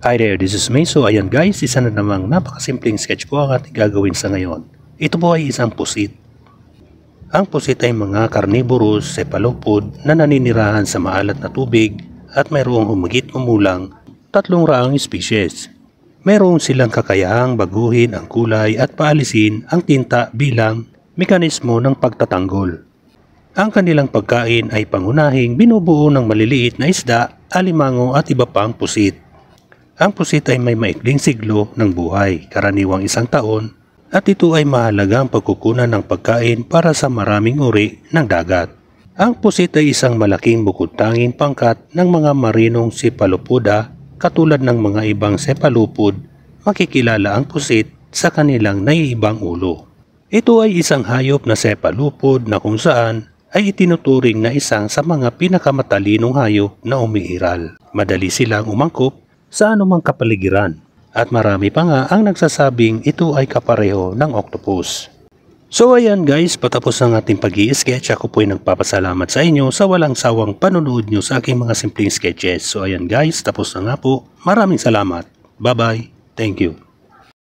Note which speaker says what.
Speaker 1: Hi there, this is May. So ayan guys, isa na namang napakasimpleng sketch po ang ating gagawin sa ngayon. Ito po ay isang pusit. Ang pusit ay mga carnivorous cephalopod na naninirahan sa maalat na tubig at mayroong humigit kumulang 300 species. Mayroon silang kakayahang baguhin ang kulay at paalisin ang tinta bilang mekanismo ng pagtatanggol. Ang kanilang pagkain ay pangunahing binubuo ng maliliit na isda, alimango at iba pang pusit. Ang pusit ay may maikling siglo ng buhay, karaniwang 1 taon, at ito ay mahalagang pagkukunan ng pagkain para sa maraming uri ng dagat. Ang pusit ay isang malaking bukod-tanging pangkat ng mga marinong cephalopoda katulad ng mga ibang cephalopod. Makikilala ang pusit sa kanilang naiibang ulo. Ito ay isang hayop na cephalopod na kung saan ay itinuturing na isang sa mga pinakamatalinong hayop na umiiral. Madali silang umangkop sa anumang kapaligiran at marami pa nga ang nagsasabing ito ay kapareho ng octopus. So ayan guys, patapos ang ating pag-i-sketch. Ako po ay nagpapasalamat sa inyo sa walang sawang panonood nyo sa aking mga simpleng sketches. So ayan guys, tapos na nga po. Maraming salamat. Bye bye. Thank you.